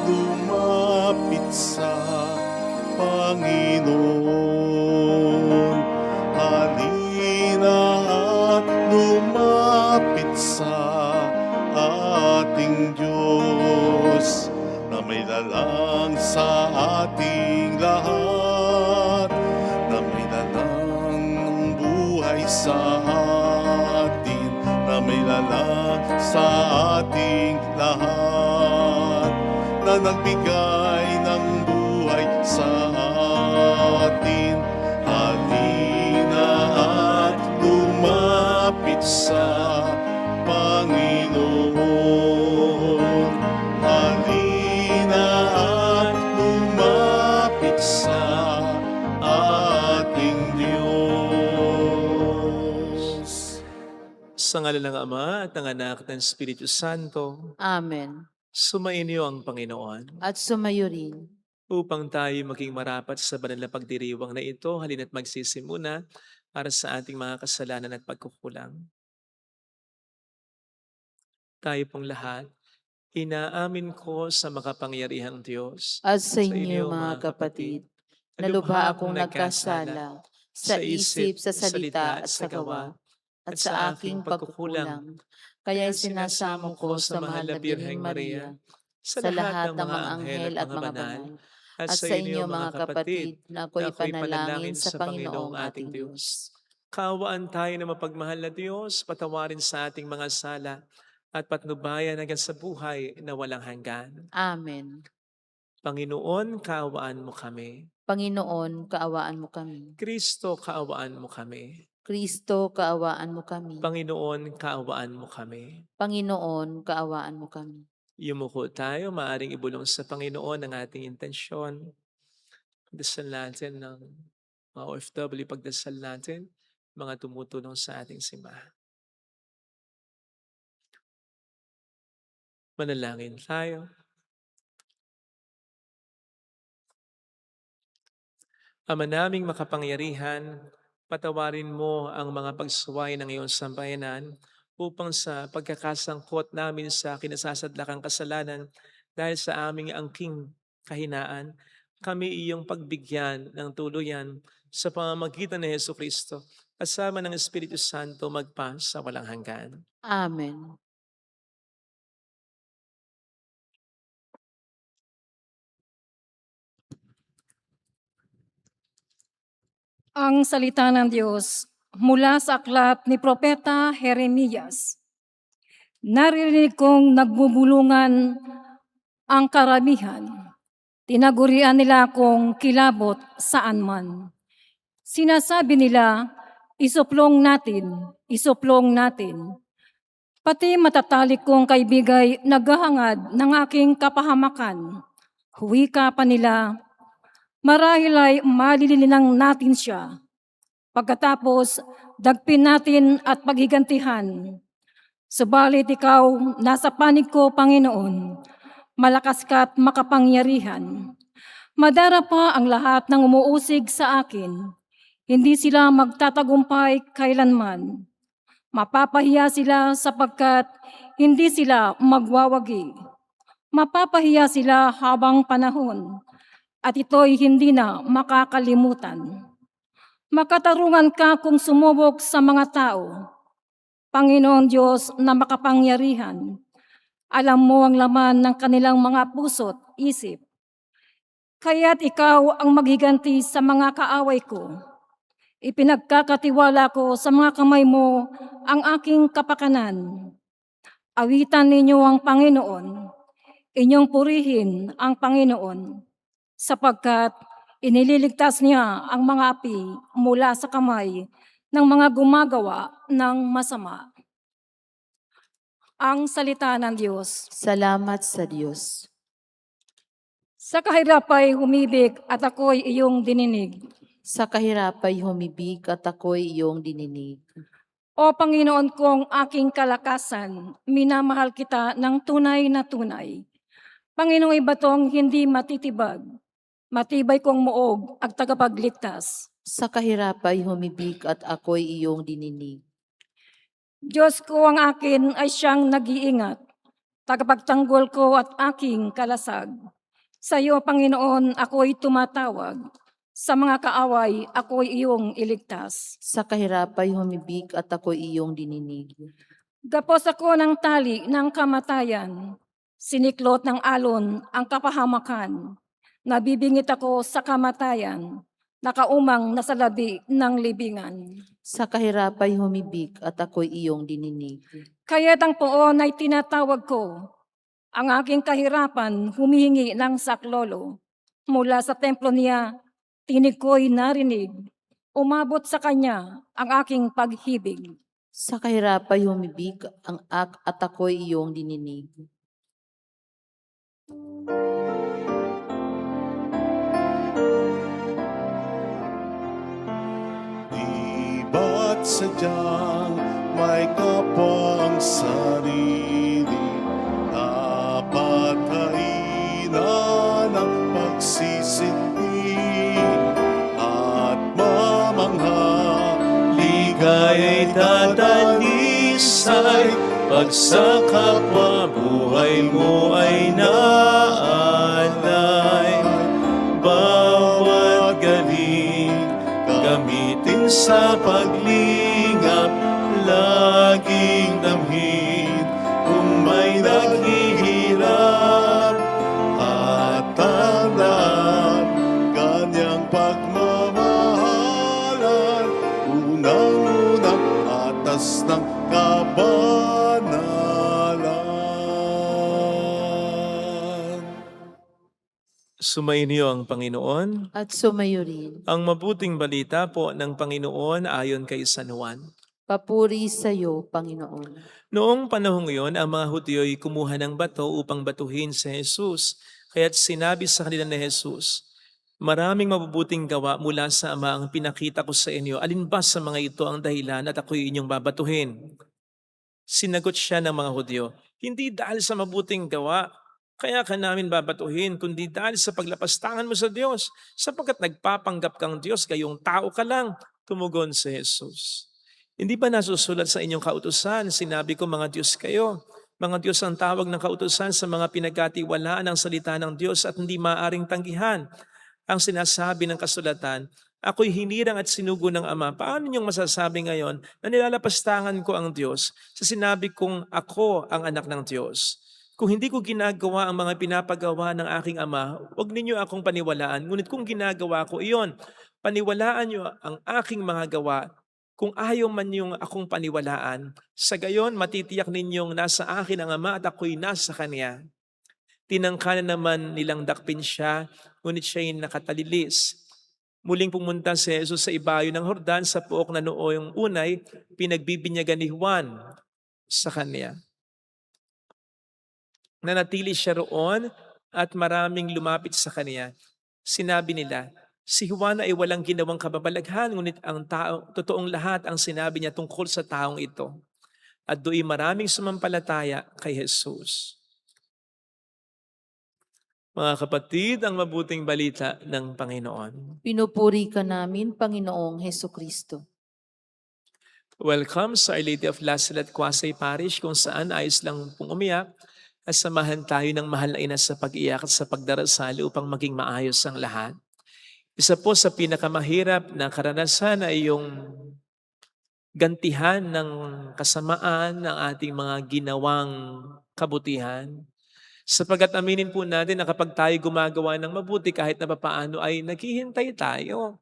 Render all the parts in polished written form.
lumapit sa Panginoon. Halina at lumapit sa ating Diyos, na may lalang sa ating lahat, na may lalang ng buhay sa atin, na may lalang sa ating lahat, na nagbigay ng buhay sa atin. Halina at lumapit sa Panginoon. Halina at lumapit sa ating Diyos. Sa ngalan ng Ama at ng Anak at ng Espiritu Santo, Amen. sumainyo ang Panginoon. At sumayo rin. Upang tayo maging marapat sa banal na pagdiriwang na ito, halina't magsisimuna para sa ating mga kasalanan at pagkukulang. Tayo pong lahat, inaamin ko sa makapangyarihang Diyos At sa inyo mga kapatid, na lubha akong nagkasala sa isip, sa salita at sa gawa, at sa aking pagkukulang. Kaya sinasamo ko sa mahal na Birheng Maria, sa lahat ng mga anghel at mga banal, at sa inyo mga kapatid, na ako'y ipanalangin sa Panginoong ating Diyos. Kaawaan tayo na mapagmahal na Diyos, patawarin sa ating mga sala, at patnubayan hanggang sa buhay na walang hanggan. Amen. Panginoon, kaawaan mo kami. Panginoon, kaawaan mo kami. Kristo, kaawaan mo kami. Kristo, kaawaan mo kami. Panginoon, kaawaan mo kami. Panginoon, kaawaan mo kami. Yumuko tayo, maaring ibulong sa Panginoon ang ating intensyon. Dasal natin ng mga OFW, pagdasal natin, mga tumutulong sa ating simbahan. Manalangin tayo. Ama naming makapangyarihan, patawarin mo ang mga pagsuway ng iyong sambayanan upang sa pagkakasangkot namin sa kinasasadlakang kasalanan dahil sa aming angking kahinaan, kami iyong pagbigyan ng tuluyan sa pamamagitan ni Jesucristo, kasama ng Espiritu Santo magpa sa walang hanggan. Amen. Ang salita ng Diyos mula sa aklat ni Propeta Jeremias. Narinig kong nagbubulungan ang karamihan. Tinagurian nila akong kilabot saan man. Sinasabi nila, isuplong natin, isuplong natin. Pati matatalik kong kaibigay naghahangad ng aking kapahamakan. Huwika pa nila, marahil ay malililinang natin siya. Pagkatapos, dagpin natin at paghigantihan. Subalit ikaw, nasa panig ko, Panginoon. Malakas ka't makapangyarihan. Madarapa ang lahat ng umuusig sa akin. Hindi sila magtatagumpay kailanman. Mapapahiya sila sapagkat hindi sila magwawagi. Mapapahiya sila habang panahon. At ito'y hindi na makakalimutan. Makatarungan ka kung sumubok sa mga tao. Panginoon Diyos na makapangyarihan, alam mo ang laman ng kanilang mga puso't isip. Kaya't ikaw ang maghiganti sa mga kaaway ko. Ipinagkakatiwala ko sa mga kamay mo ang aking kapakanan. Awitan ninyo ang Panginoon. Inyong purihin ang Panginoon. Sapagkat inililigtas niya ang mga api mula sa kamay ng mga gumagawa ng masama. Ang salita ng Diyos. Salamat sa Diyos. Sa kahirap ay humibig at ako'y iyong dininig. Sa kahirap ay humibig at ako'y iyong dininig. O Panginoon kong aking kalakasan, minamahal kita ng tunay na tunay. Panginoong ibatong hindi matitibag, matibay kong muog at tagapagligtas. Sa kahirap ay humibig at ako'y iyong dininig. Diyos ko ang akin ay siyang nag-iingat. tagapagtanggol ko at aking kalasag. Sa iyo, Panginoon, ako'y tumatawag. Sa mga kaaway, ako'y iyong iligtas. Sa kahirapay humibig at ako'y iyong dininig. Gapos ako ng tali ng kamatayan. Siniklot ng alon ang kapahamakan. Nabibingit ako sa kamatayan. Nakaumang nasa labi ng libingan. Sa kahirapay humibig at ako'y iyong dininig. Kaya't ang poon ay tinatawag ko. Ang aking kahirapan humihingi ng saklolo. Mula sa templo niya, tinig ko'y narinig. Umabot sa kanya ang aking paghibig. Sa kahirapay humibig at ako'y iyong dininig. Di ba't sadyang may kapang sarili, dapat kainan ng pagsisindi at mamangha. Ligaya'y dadalisay pag sa kapwa buhay mo ay naalay. Bawat galing gamitin sa paglingap, laging damhin kung may naghihirap. At tandaan, ganyang pagmamahalan, unang-unang atas ng kabanalan. Sumainyo ang Panginoon. At sumayo rin. Ang mabuting balita po ng Panginoon ayon kay San Juan. Papuri sa iyo, Panginoon. Noong panahong iyon, ang mga Hudyo'y kumuha ng bato upang batuhin si Jesus. Kaya't sinabi sa kanila ni Jesus, maraming mabubuting gawa mula sa Ama ang pinakita ko sa inyo. Alin ba sa mga ito ang dahilan at ako'y inyong babatuhin? Sinagot siya ng mga Hudyo, hindi dahil sa mabuting gawa, kaya ka namin babatuhin, kundi dahil sa paglapastangan mo sa Diyos, sapagkat nagpapanggap kang Diyos, gayong tao ka lang, tumugon si Jesus. Hindi ba nasusulat sa inyong kautusan, sinabi ko mga Diyos kayo, mga Diyos ang tawag ng kautusan sa mga pinagkatiwalaan ng salita ng Diyos at hindi maaaring tanggihan. Ang sinasabi ng kasulatan, ako'y hinirang at sinugo ng Ama. Paano niyong masasabi ngayon na nilalapastangan ko ang Diyos sa sinabi kong ako ang anak ng Diyos? Kung hindi ko ginagawa ang mga pinapagawa ng aking Ama, huwag ninyo akong paniwalaan. Ngunit kung ginagawa ko iyon, paniwalaan niyo ang aking mga gawa. Kung ayaw man niyong akong paniwalaan, sa gayon matitiyak ninyong nasa akin ang Ama at ako'y nasa Kanya. Tinangkanan naman nilang dakpin siya, ngunit siya'y nakatalilis. Muling pumunta si Jesus sa ibayo ng Jordan sa pook na noong unay, pinagbibinyagan ni Juan sa Kanya. Nanatili siya roon at maraming lumapit sa Kanya. Sinabi nila, si Juan ay walang ginawang kababalaghan, ngunit ang totoong lahat ang sinabi niya tungkol sa taong ito. At do'y maraming sumampalataya kay Jesus. Mga kapatid, ang mabuting balita ng Panginoon. Pinupuri ka namin, Panginoong Hesukristo. Welcome sa Our Lady of La Salette Quasay Parish, kung saan ayos lang pong umiyak at samahan tayo ng mahal na ina sa pag-iyak at sa pagdarasal upang maging maayos ang lahat. Isa po sa pinakamahirap na karanasan ay yung gantihan ng kasamaan ng ating mga ginawang kabutihan. Sapagkat aminin po natin na kapag tayo gumagawa ng mabuti kahit na papaano ay naghihintay tayo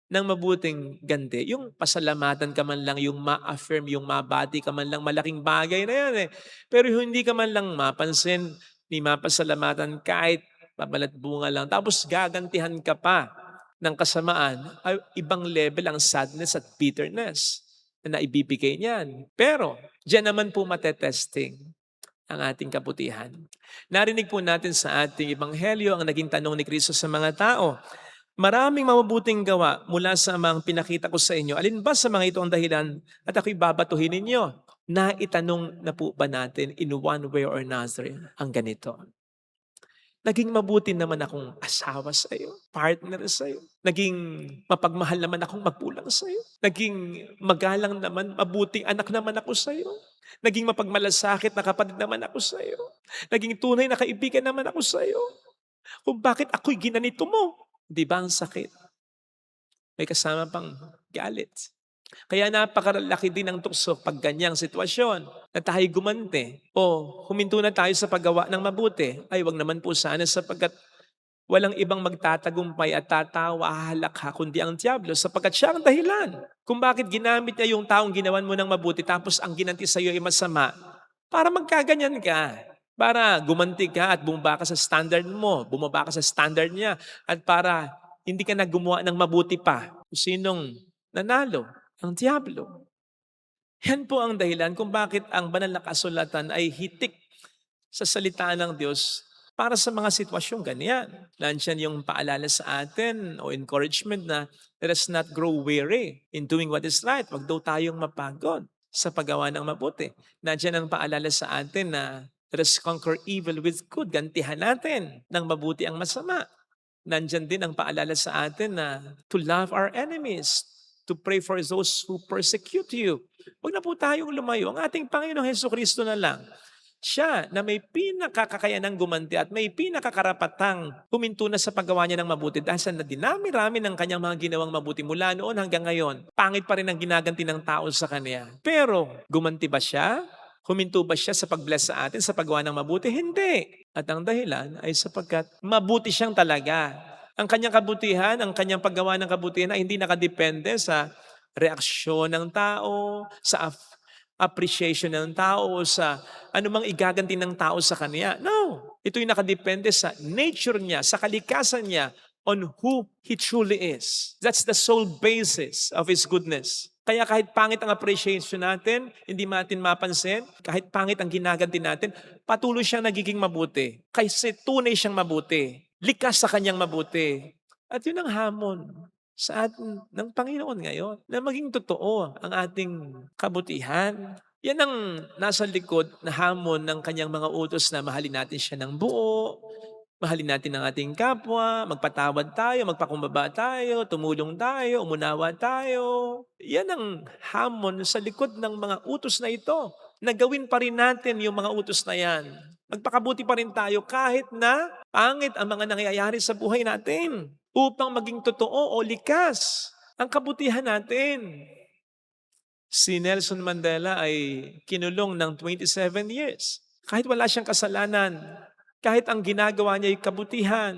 ng mabuting ganti. Yung pasalamatan ka man lang, yung ma-affirm, yung mabati ka man lang, malaking bagay na yan eh. Pero hindi ka man lang mapansin, ni mapasalamatan kahit babalat bunga lang. Tapos gagantihan ka pa ng kasamaan, ay ibang level ang sadness at bitterness na naibibigay niyan. Pero diyan naman po matetesting ang ating kabutihan. Narinig po natin sa ating ebanghelyo ang naging tanong ni Kristo sa mga tao. Maraming mabubuting gawa mula sa mga pinakita ko sa inyo. Alin ba sa mga ito ang dahilan at ako'y babatuhin ninyo? Naitanong na po ba natin in one way or another ang ganito? Naging mabuti naman akong asawa sa iyo, partner sa iyo. Naging mapagmahal naman akong magulang sa iyo. Naging magalang naman, mabuting anak naman ako sa iyo. Naging mapagmalasakit na kapatid naman ako sa iyo. Naging tunay na kaibigan naman ako sa iyo. Kung bakit ako'y ginanito mo. Di ba ang sakit? May kasama pang galit. Kaya napakalaki din ang tukso pag ganyang sitwasyon na tayo gumante o huminto na tayo sa paggawa ng mabuti. Ay, wag naman po sana sapagkat walang ibang magtatagumpay at tatawa, hahalakha kundi ang diablo sapagkat siya ang dahilan kung bakit ginamit niya yung taong ginawan mo ng mabuti tapos ang ginanti sa iyo ay masama para magkaganyan ka. Para gumanti ka at bumaba ka sa standard mo, bumaba ka sa standard niya at para hindi ka na gumawa ng mabuti pa. Sinong nanalo? Ang diablo. Yan po ang dahilan kung bakit ang banal na kasulatan ay hitik sa salita ng Diyos para sa mga sitwasyong ganyan. Nandiyan yung paalala sa atin o encouragement na let us not grow weary in doing what is right. Wag daw tayong mapagod sa paggawa ng mabuti. Nandiyan ang paalala sa atin na let us conquer evil with good. Gantihan natin ng mabuti ang masama. Nandiyan din ang paalala sa atin na to love our enemies, to pray for those who persecute you. Huwag na po tayong lumayo. Ang ating Panginoong Hesukristo na lang. Siya na may pinakakakayanang gumanti at may pinakakarapatang huminto na sa paggawa niya ng mabuti dahil sa dinami-rami ng kanyang mga ginawang mabuti mula noon hanggang ngayon. Pangit pa rin ang ginaganti ng tao sa kanya. Pero gumanti ba siya? Huminto ba siya sa pag-bless sa atin sa paggawa ng mabuti? Hindi. At ang dahilan ay sapagkat mabuti siyang talaga. Ang kanyang kabutihan, ang kanyang paggawa ng kabutihan ay hindi nakadepende sa reaksyon ng tao, sa appreciation ng tao, sa anumang igaganti ng tao sa kanya. No. Ito'y nakadepende sa nature niya, sa kalikasan niya, on who He truly is. That's the sole basis of His goodness. Kaya kahit pangit ang appreciation natin, hindi natin mapansin, kahit pangit ang ginaganti natin, patuloy siyang nagiging mabuti. Kasi tunay siyang mabuti. Likas sa kanyang mabuti. At yun ang hamon sa atin ng Panginoon ngayon, na maging totoo ang ating kabutihan. Yan ang nasa likod na hamon ng kanyang mga utos na mahalin natin siya ng buo, mahalin natin ang ating kapwa, magpatawad tayo, magpakumbaba tayo, tumulong tayo, umunawa tayo. Yan ang hamon sa likod ng mga utos na ito. Nagawin pa rin natin yung mga utos na yan. Magpakabuti pa rin tayo kahit na pangit ang mga nangyayari sa buhay natin upang maging totoo o likas ang kabutihan natin. Si Nelson Mandela ay kinulong ng 27 years. Kahit wala siyang kasalanan, kahit ang ginagawa niya ay kabutihan,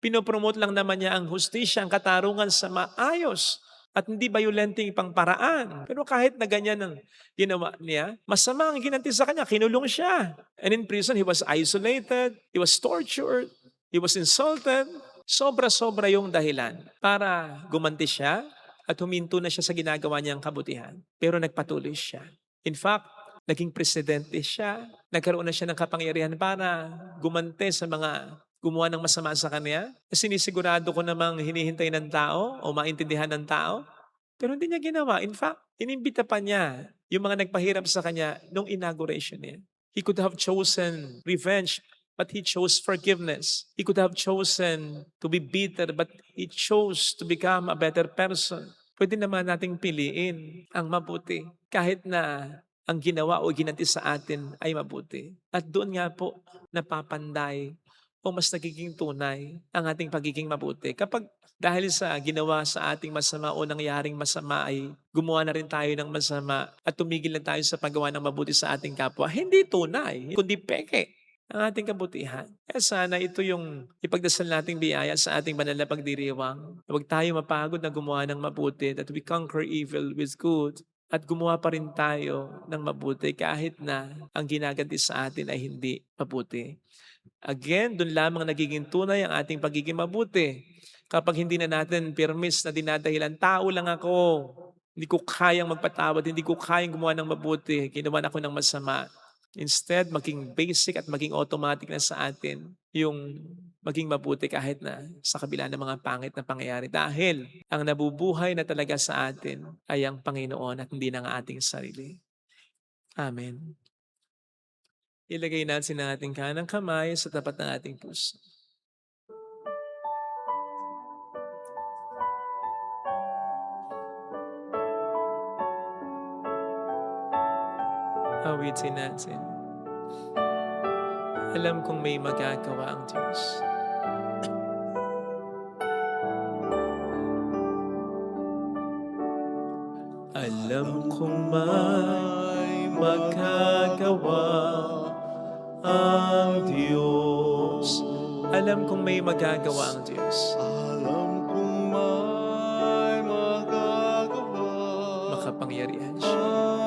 pinopromote lang naman niya ang hustisya, ang katarungan sa maayos at hindi bayolenteng ipang paraan. Pero kahit na ganyan ang ginawa niya, masama ang ginanti sa kanya, kinulong siya. And in prison, he was isolated, he was tortured, he was insulted. Sobra-sobra yung dahilan para gumanti siya at huminto na siya sa ginagawa niyang kabutihan. Pero nagpatuloy siya. In fact, naging presidente siya. Nagkaroon na siya ng kapangyarihan para gumante sa mga gumawa ng masama sa kanya. Sinisigurado ko namang hinihintay ng tao o maintindihan ng tao. Pero hindi niya ginawa. In fact, inimbita pa niya yung mga nagpahirap sa kanya nung inauguration niya. He could have chosen revenge, but he chose forgiveness. He could have chosen to be bitter, but he chose to become a better person. Pwede naman nating piliin ang mabuti kahit na ang ginawa o ginanti sa atin ay mabuti. At doon nga po napapanday o mas nagiging tunay ang ating pagiging mabuti. Kapag dahil sa ginawa sa ating masama o nangyaring masama ay gumawa na rin tayo ng masama at tumigil na tayo sa paggawa ng mabuti sa ating kapwa, hindi tunay, kundi peke ang ating kabutihan. Kaya sana ito yung ipagdasal nating biyaya sa ating banal na pagdiriwang. Huwag tayo mapagod na gumawa ng mabuti, that we conquer evil with good, at gumawa pa rin tayo ng mabuti kahit na ang ginaganti sa atin ay hindi mabuti. Again, doon lamang nagiging tunay ang ating pagiging mabuti. Kapag hindi na natin permis na dinadahilan, tao lang ako, hindi ko kayang magpatawad, hindi ko kayang gumawa ng mabuti, ginawa ako ng masama. Instead, maging basic at maging automatic na sa atin yung maging mabuti kahit na sa kabila ng mga pangit na pangyayari. Dahil ang nabubuhay na talaga sa atin ay ang Panginoon at hindi ng ating sarili. Amen. Ilagay natin ang ating kanang kamay sa tapat ng ating puso. Awitin natin. Alam kong may magagawa ang Diyos. Alam kong may magagawa ang Diyos. Alam kong may magagawa ang Diyos. Alam kong may magagawa Makapangyarihan siya.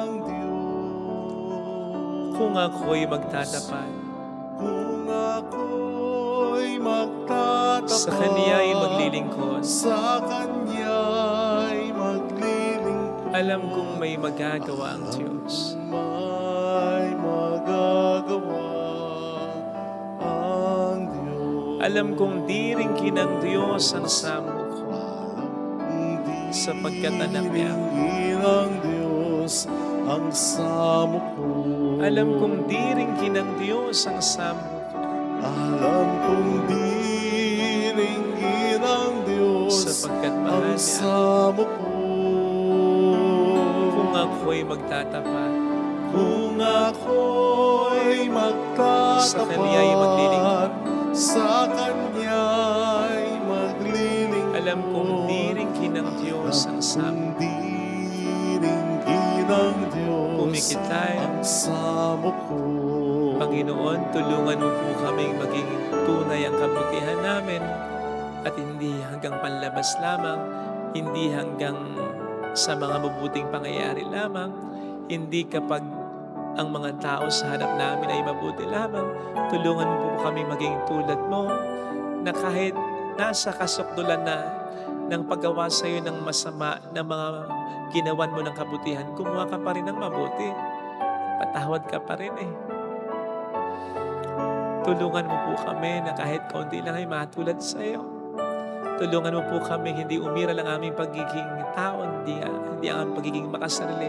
ang Diyos. Kung ako'y magtatapat, Kung ako'y magtatapat sa Kaniya'y maglilingkod, sa Kanya'y maglilingkod, alam kong may magagawa ang Diyos. may magagawa ang Diyos. Alam kong diringkin ng Diyos ang samo ko, sapagkat anak niya ako. Diringkin ng Diyos ang samo ko. Alam kong diringkin ng Diyos ang samo ko, Alam kong diringkin ng Diyos sapagkat mahal ang niya. samo ko. Kung ako'y magtatapat, Kung ako'y magtatapat sa Kaniya'y maglilingkod, sa Kanya'y maglilingkod, alam kong diringkin ng Diyos ang samo. kung diringkin ng Diyos Pumikit tayo. ang samo ko. Panginoon, tulungan mo po kaming maging tunay ang kabutihan namin at hindi hanggang panlabas lamang, hindi hanggang sa mga mabuting pangyayari lamang, hindi kapag ang mga tao sa harap namin ay mabuti lamang. Tulungan mo po kami maging tulad mo na kahit nasa kasukdulan na ng paggawa sa iyo ng masama na mga ginawan mo ng kabutihan, gumawa ka pa rin ng mabuti. Patawad ka pa rin eh. Tulungan mo po kami na kahit kaunti lang ay matulad sa iyo. Tulungan mo po kami hindi umiral ang aming pagiging tao, hindi ang aming pagiging makasarili,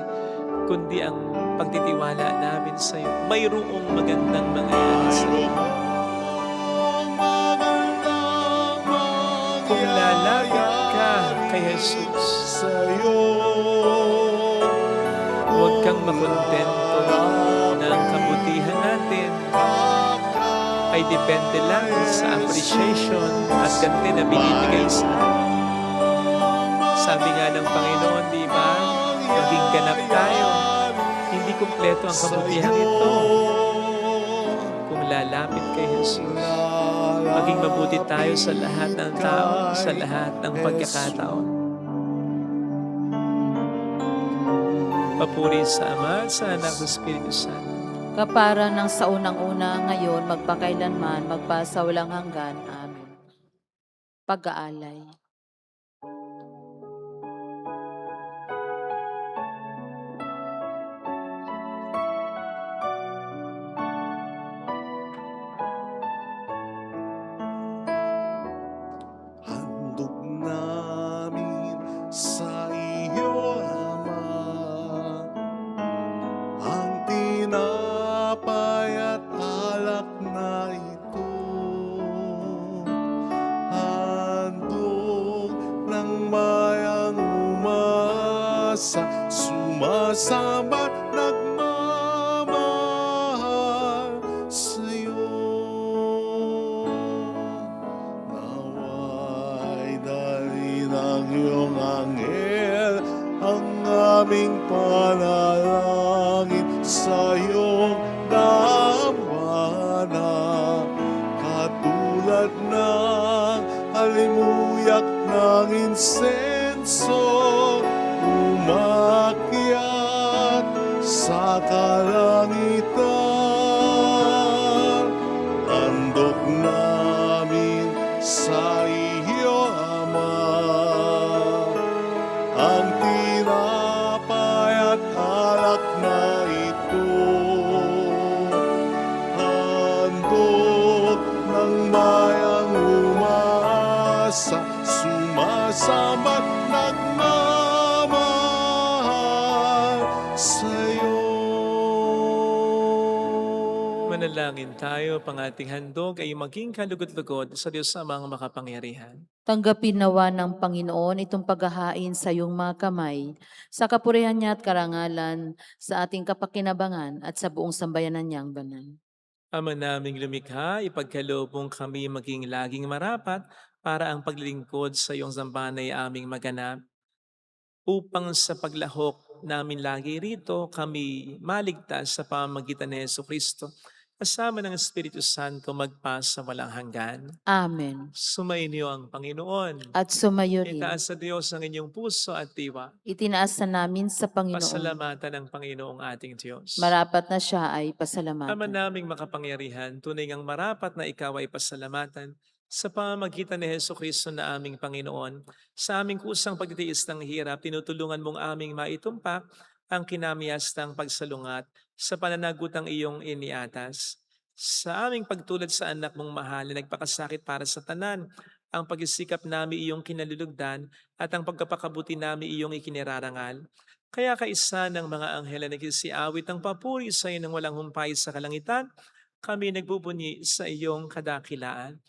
kundi ang pagtitiwala namin sa iyo. Mayroong magandang mangyayari sa iyo. Kung lalapit ka kay Jesus, Sa'yo huwag kang makontento na ang kabutihan natin ay depende lang sa appreciation at ganti na binibigay sa atin. Sabi nga ng Panginoon, di ba? Maging ganap tayo. Hindi kumpleto ang kabutihan ito. Kung lalapit kay Jesus, maging mabuti tayo sa lahat ng tao, sa lahat ng pagkakataon. Papuri sa Ama, sa Anak, sa Espiritu Santo. Kapara ng sa unang-una, ngayon, magpakailanman, magpasawalang hanggan. Amen. Pag-aalay. handog namin sa iyo, Ama, ang tinapay at alak na ito. Handog ng bayang umasa, sumasamba't nagmamahal sa'yo. Nawa'y dali ng iyong anghel ang aming panalangin sa iyong dambana, katulad ng halimuyak ng insenso, umakyat sa kalangitan. Handog namin sa iyo, Ama, ang tinapay at alak na ito. Handog ng bayang umasa, sumasamba't nagmamahal sa'yo. Manalangin Manalangin tayo, pang ating handog ay maging kalugod-lugod sa Diyos amang makapangyarihan. Tanggapin nawa ng Panginoon itong paghahain sa iyong mga kamay, sa kapurihan niya at karangalan, sa ating kapakinabangan at sa buong sambayanan niyang banal. Ama naming lumikha, ipagkaloob mong kami maging laging marapat para ang paglilingkod sa iyong sambahan ay aming maganap. Upang sa paglahok namin lagi rito, kami maligtas sa pamamagitan ni Yesu Kristo, kasama ng Espiritu Santo magpa sa walang hanggan. Amen. Sumainyo ang Panginoon. At sumayo rin. Itaas sa Diyos ang inyong puso at diwa. Itinaas na namin sa Panginoon. Pasalamatan ng Panginoong ating Diyos. Marapat na siya ay Ama pasalamatan. naming makapangyarihan, tunay ngang marapat na ikaw ay pasalamatan sa pamamagitan ni Heso Kristo na aming Panginoon. Sa aming kusang pagtitiis ng hirap, tinutulungan mong aming maitumpak ang kinamiyastang pagsalungat sa pananagutang iyong iniatas. Sa aming pagtulad sa anak mong mahal na nagpakasakit para sa tanan, ang pagsisikap namin iyong kinalulugdan at ang pagkapakabuti namin iyong ikinirarangal. Kaya kaisa ng mga anghel na nagsisiawit ang papuri sa iyo ng walang humpay sa kalangitan, kami nagbubunyi sa iyong kadakilaan.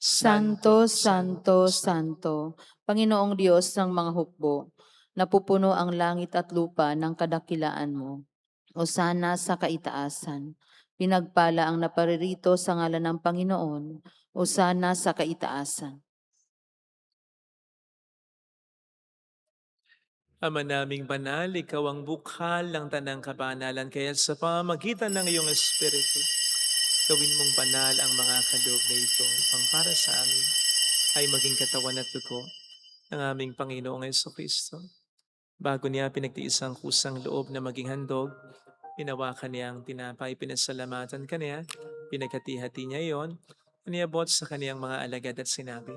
Santo, Santo, Santo, Panginoong Diyos ng mga hukbo, napupuno ang langit at lupa ng kadakilaan mo. Hosana sa kaitaasan. Pinagpala ang naparirito sa ngalan ng Panginoon. Hosana sa kaitaasan. Ama naming banal, ikaw ang bukhal ng tanang kabanalan, kaya sa pamamagitan ng iyong Espiritu, gawin mong banal ang mga kaloob na ito, pang para sa amin ay maging katawan at dugo ng aming Panginoong Jesucristo. Bago niya pinagtiis ang kusang loob na maging handog, pinawakan niya ang tinapay, pinasalamatan kaniya, pinaghati-hati niya iyon, iniabot sa kaniyang mga alagad at sinabi,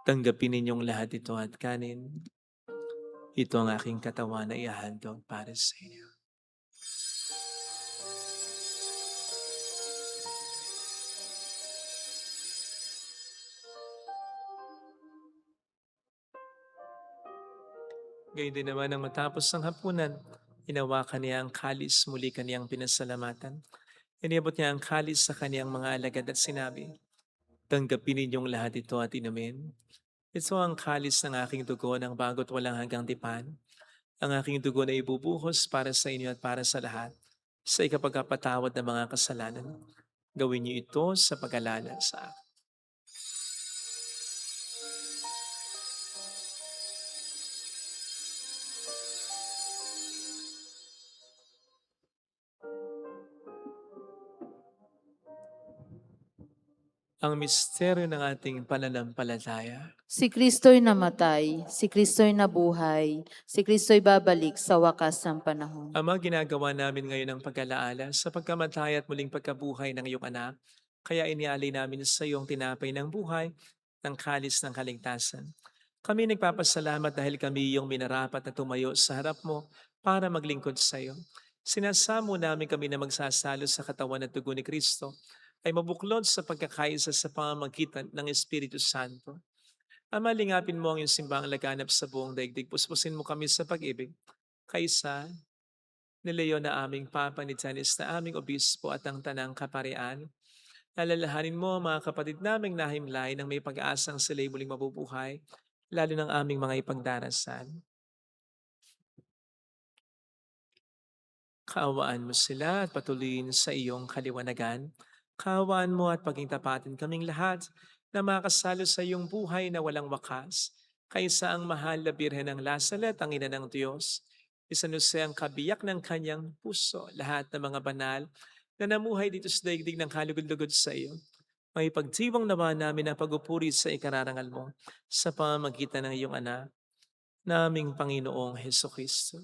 tanggapin ninyong lahat ito at kanin. Ito ang aking katawan na ihahandog para sa inyo. Gayun din naman nang matapos ang hapunan, hinawakan niya ang kalis, muli kaniyang pinasalamatan. Iniabot niya ang kalis sa kaniyang mga alagad at sinabi, tanggapin ninyong lahat ito at inumin. Ito ang kalis ng aking dugo ng bago't walang hanggang tipan. Ang aking dugo na ibubuhos para sa inyo at para sa lahat, sa ikapagkapatawad ng mga kasalanan. Gawin niyo ito sa pag-alala sa akin. Ang misteryo ng ating pananampalataya. Si Kristo'y namatay, si Kristo'y nabuhay, si Kristo'y babalik sa wakas ng panahon. Ama, ginagawa namin ngayon ang pag-alaala sa pagkamatay at muling pagkabuhay ng iyong anak. Kaya inialay namin sa iyong tinapay ng buhay, ng kalis ng kaligtasan. Kami nagpapasalamat dahil kami iyong minarapat na tumayo sa harap mo para maglingkod sa iyo. Sinasamo namin kami na magsasalo sa katawan at dugo ni Kristo ay mabuklod sa pagkakaisa sa pamamagitan ng Espiritu Santo. Ama, lingapin mo ang iyong simbang laganap sa buong daigdig. Puspusin mo kami sa pag-ibig. Kaisa ni Leo na aming Papa, ni Janis na aming Obispo at ang Tanang Kaparian. Alalahanin mo ang mga kapatid naming nahimlay nang may pag-asang sila'y muling mabubuhay, lalo ng aming mga ipagdarasal. Kaawaan mo sila at patuloyin sa iyong kaliwanagan. Kaawaan mo at paging tapatin kaming lahat na makasalo sa iyong buhay na walang wakas. Kaysa ang mahal na Birhen ng Lazaret, ang ina ng Diyos, San ang kabiyak ng kanyang puso, lahat ng mga banal na namuhay dito sa daigdig ng kalugod-lugod sa iyo. May pagtiwang naman namin ang pagupuri sa ikararangal mo sa pamamagitan ng iyong anak, naming Panginoong Hesukristo.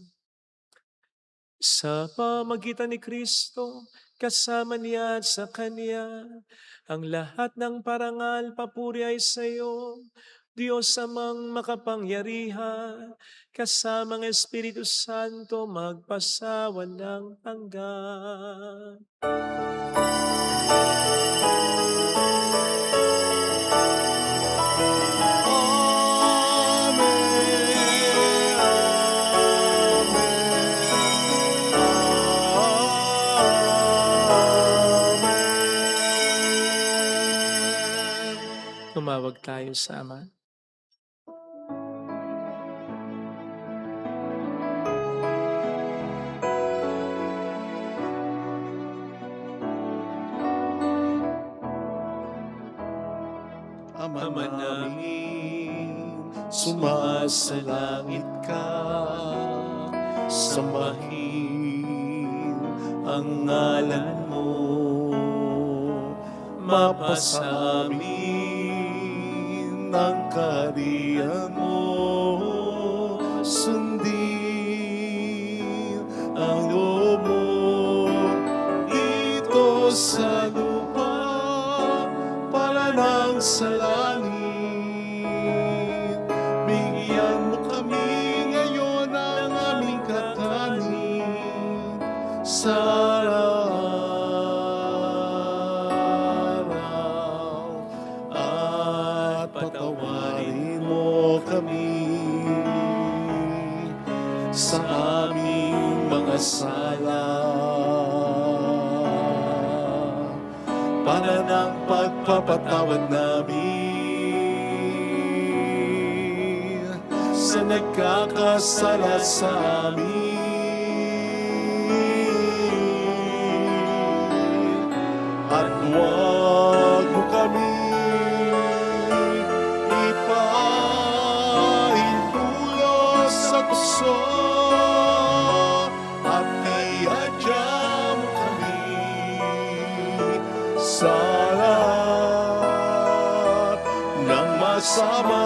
Sa pamamagitan ni Kristo, kasama niya at sa Kanya, ang lahat ng parangal, papuri ay sa iyo, Diyos amang makapangyarihan, kasama ng Espiritu Santo, magpasawalang hanggan. Tumawag tayo sa Ama. Ama namin, sumasalangit ka, sambahin ang ngalan mo, mapasamin ang kaharian mo, sundin ang loob mo dito sa lupa para nang sa langit. Bigyan mo kami ngayon ng aming kakanin sa araw-araw, at patawarin mo kami sa aming mga sala, para ng pagpapatawad namin sa nagkakasala sa amin. At huwag mo kami ipahintulot sa tukso, at iadya mo kami sa lahat ng masama.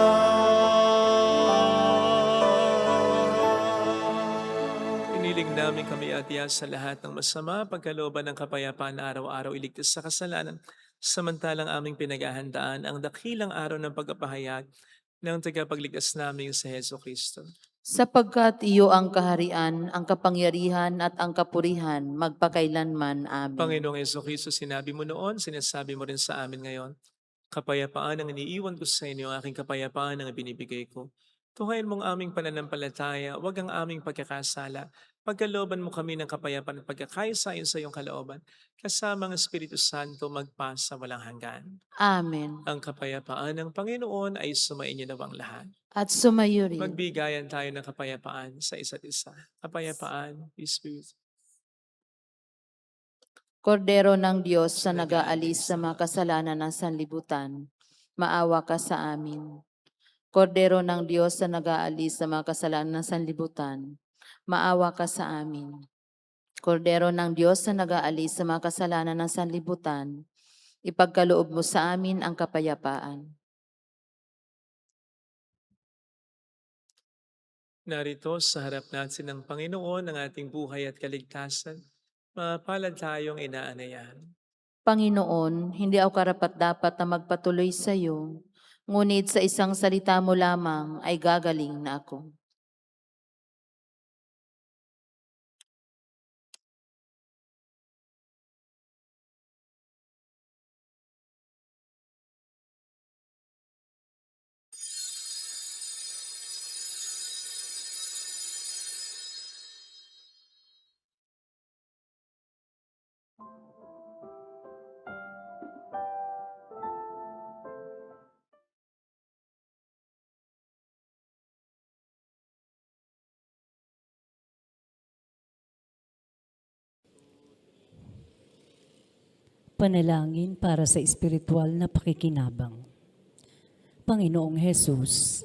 Inilig namin kami atiya sa lahat ng masama, pagkalooban ng kapayapaan na araw-araw iligtas sa kasalanan, samantalang aming pinaghahandaan ang dakilang araw ng pagpapahayag ng tagapagligtas namin sa Heso Kristo. Sapagkat iyo ang kaharian, ang kapangyarihan at ang kapurihan magpakailanman. Amen. Panginoong Heso Kristo, sinabi mo noon, sinasabi mo rin sa amin ngayon, kapayapaan ang iniiwan ko sa inyo, aking kapayapaan ang binibigay ko. Tuhayin mong aming pananampalataya, wag ang aming pagkakasala. Pagkalooban mo kami ng kapayapaan at pagkakaisa sa iyong kalooban, kasama ang Espiritu Santo magpasa walang hanggan. Amen. Ang kapayapaan ng Panginoon ay sumainyo nawang lahat. At sumayo rin. Magbigayan tayo ng kapayapaan sa isa't isa. Kapayapaan, peace be with you. Kordero ng Diyos sa nag-aalis sa mga kasalanan ng sanlibutan, maawa ka sa amin. Kordero ng Diyos sa nag-aalis sa mga kasalanan ng sanlibutan, maawa ka sa amin. Kordero ng Diyos sa nag-aalis sa mga kasalanan ng sanlibutan, ipagkaloob mo sa amin ang kapayapaan. Narito sa harap natin ng Panginoon ang ating buhay at kaligtasan. Mapalad tayong inaanayahan. Panginoon, hindi ako karapat-dapat na magpatuloy sa iyo, ngunit sa isang salita mo lamang ay gagaling na ako. Panalangin para sa espiritual na pakikinabang. Panginoong Hesus,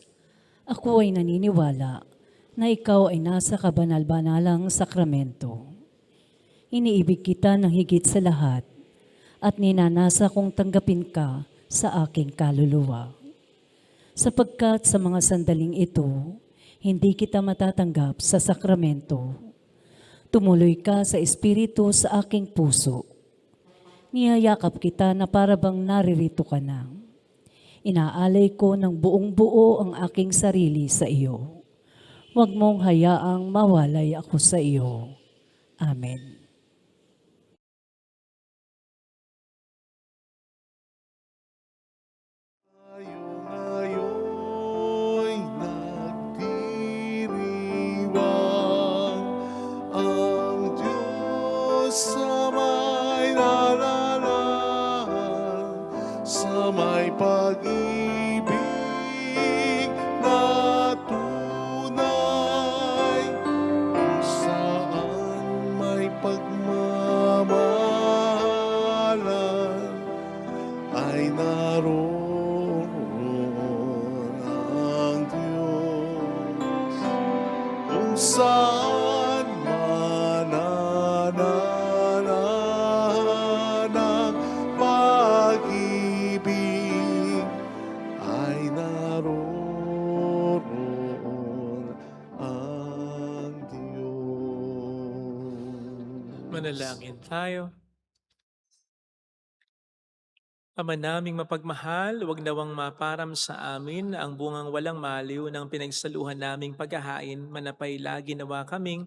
ako ay naniniwala na ikaw ay nasa kabanal-banalang sakramento. Iniibig kita ng higit sa lahat at ninanasa kong tanggapin ka sa aking kaluluwa. Sapagkat sa mga sandaling ito, hindi kita matatanggap sa sakramento. Tumuloy ka sa espiritu sa aking puso. Niyayakap kita na parabang naririto ka na. Inaalay ko ng buong buo ang aking sarili sa iyo. Huwag mong hayaang mawalay ako sa iyo. Amen. Ngayon'y nagdiriwang ang Diyos sa may nararahan, sa may pag-ibig saan man nananahan ang pag-ibig ay naroon ang Diyos. Manalangin tayo. Ama naming mapagmahal, huwag nawang maparam sa amin ang bungang walang maliw ng pinagsaluhan naming paghahain, manapay lagi nawa kaming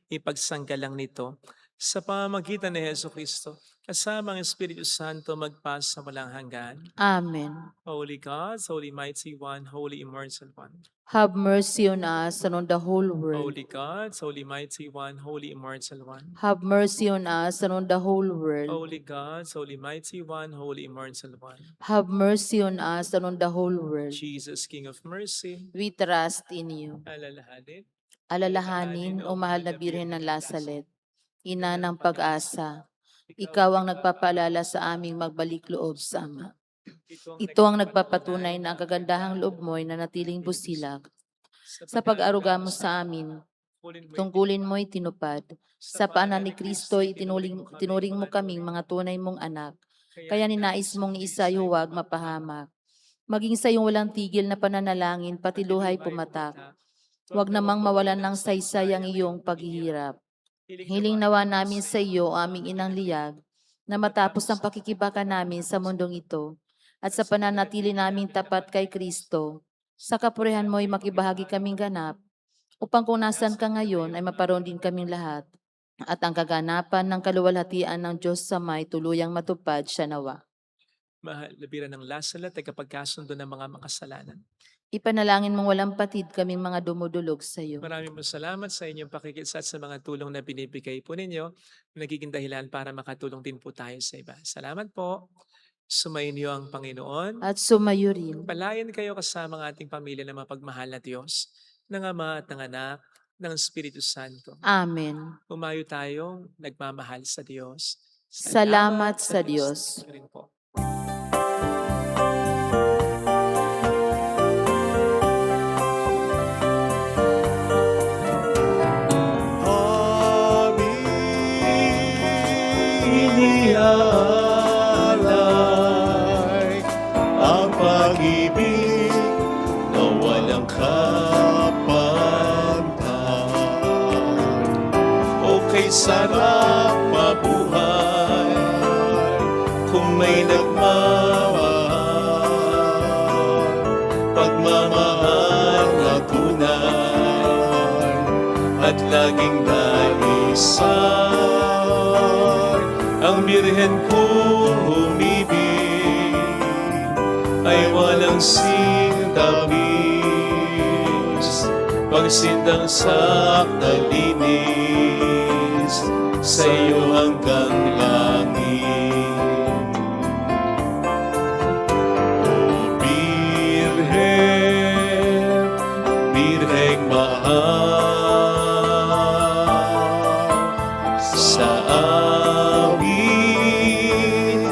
ipagsanggalang nito. Sa pamamagitan ni Hesu Kristo, kasama ang Espiritu Santo magpasa walang hanggan. Amen. Holy God, Holy Mighty One, Holy Immortal One. Have mercy on us and on the whole world. Holy God, Holy Mighty One, Holy Immortal One. Have mercy on us and on the whole world. Holy God, Holy Mighty One, Holy Immortal One. Have mercy on us and on the whole world. Jesus, King of Mercy, We trust in you. alalahanin. Alalahanin, o mahal na Birhen ng Lasalet, ina ng pag-asa, ikaw ang nagpapaalala sa aming magbalik loob sa Ama. Ito ang nagpapatunay na ang kagandahang loob mo ay nanatiling busilag. Sa pag-aruga mo sa amin, tungkulin mo'y tinupad. Sa paanan ni Kristo, tinuring mo kaming mga tunay mong anak. Kaya ninais mong isa ay huwag mapahamak. Maging sa iyong walang tigil na pananalangin, pati luhay pumatak. Huwag namang mawalan ng saysay ang iyong paghihirap. Hiling nawa namin sa iyo, aming inang liyag, na matapos ang pakikibaka namin sa mundong ito, at sa pananatili naming tapat kay Kristo, sa kapurihan mo'y makibahagi kaming ganap, upang kung nasan ka ngayon ay maparoon din kaming lahat, at ang kaganapan ng kaluwalhatian ng Diyos sa may tuluyang matupad siya nawa. Mahal na Birhen ng Lasalet ay kapagkasundo ng mga makasalanan. Ipanalangin mong walang patid kaming mga dumudulog sa iyo. Maraming salamat sa inyong pakikisat sa mga tulong na binibigay po ninyo, nagiging dahilan para makatulong din po tayo sa iba. Salamat po. Sumainyo ang Panginoon. At sumayo rin. Palayan kayo kasama ang ating pamilya na mapagmahal na Diyos, ng Ama at ng Anak, ng Espiritu Santo. Amen. Umayo tayong nagmamahal sa Diyos. Salamat sa Diyos. Rin po. Iniaalay ang pag-ibig na walang kapantay. O kay sarap mabuhay kung may nagmamahal, pagmamahal na tunay at laging naisay. Ang Birhen kong umibig ay walang sintabis, pagsindang sak na linis sa iyo hanggang langit. O Birhen, Birheng mahal, sa awit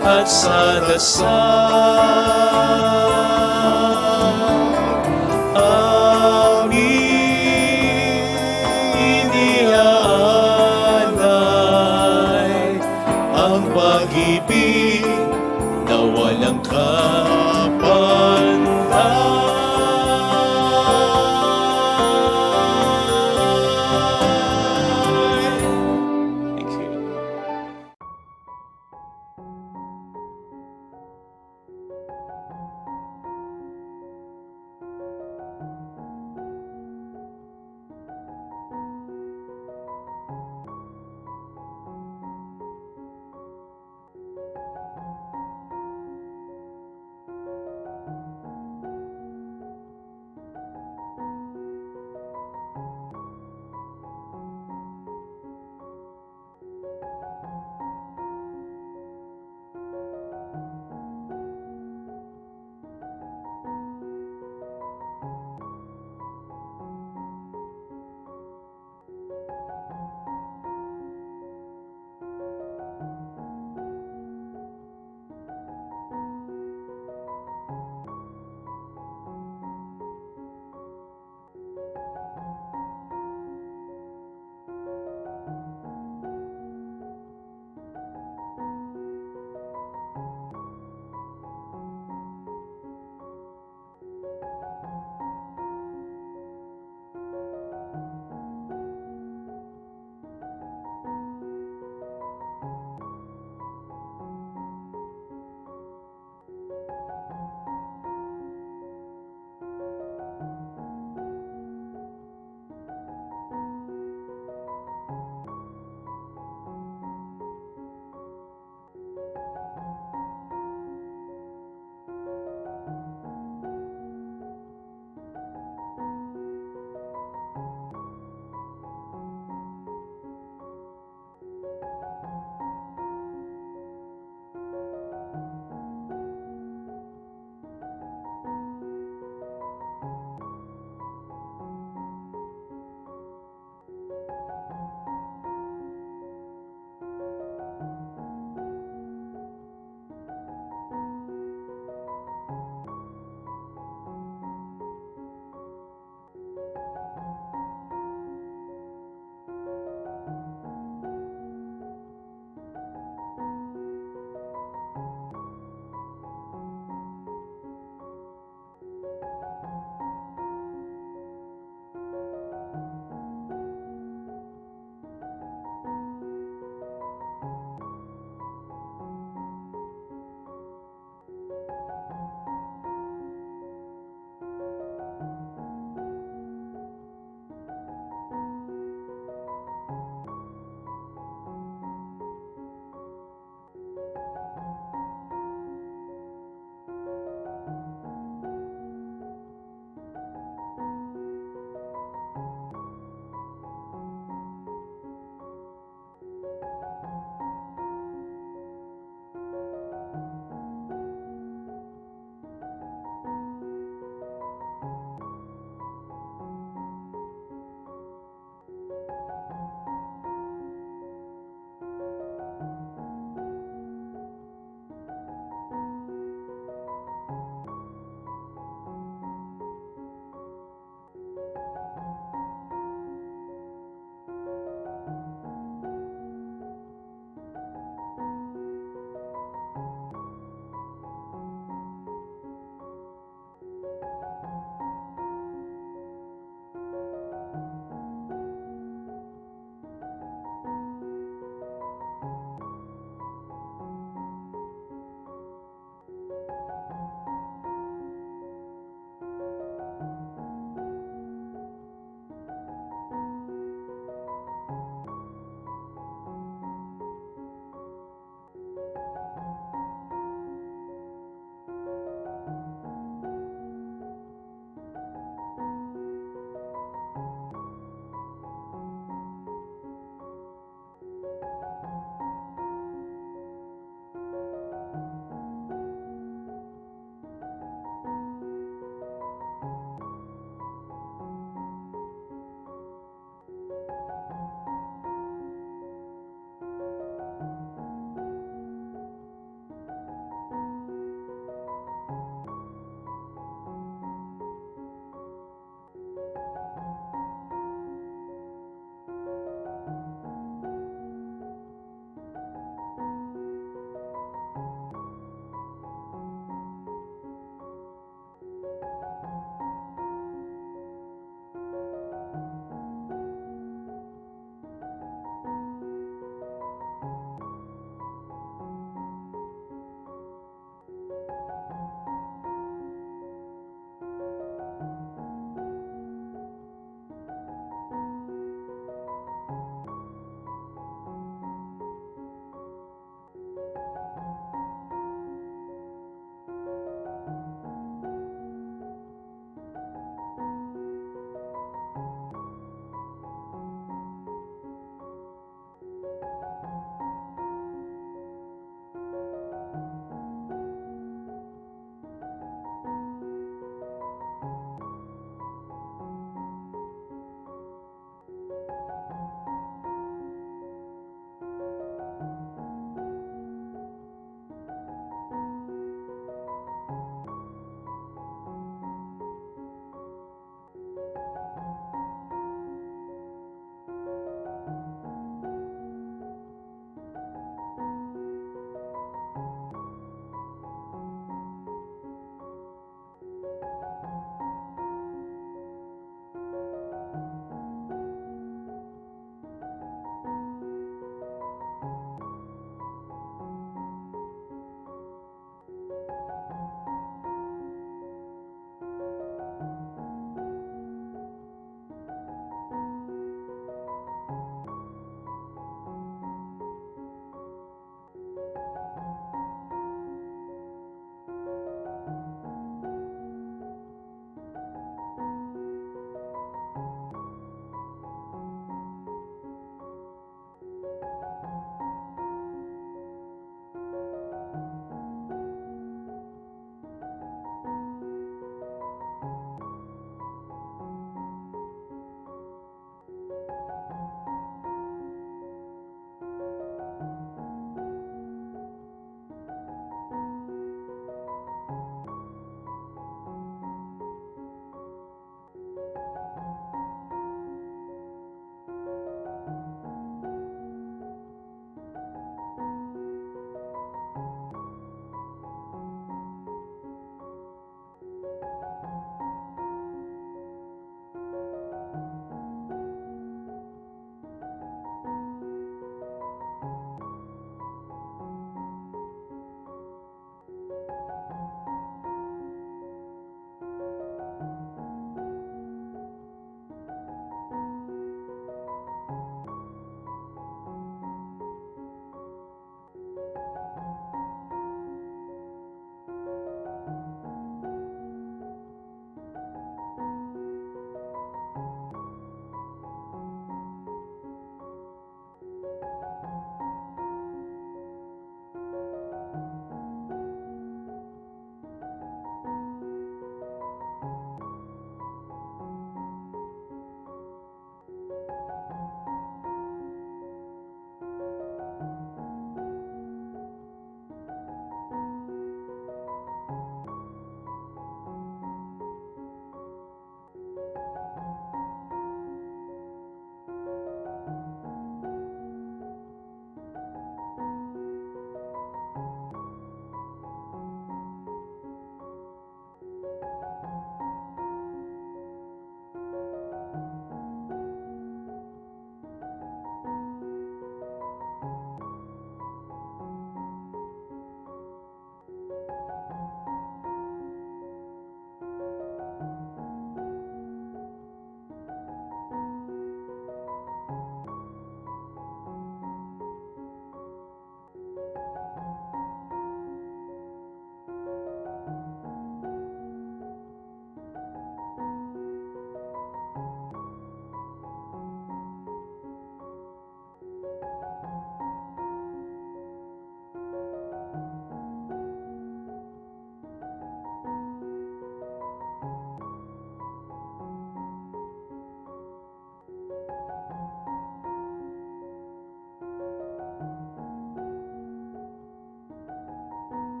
at sa dasal, aming iniaalay ang pag-ibig na walang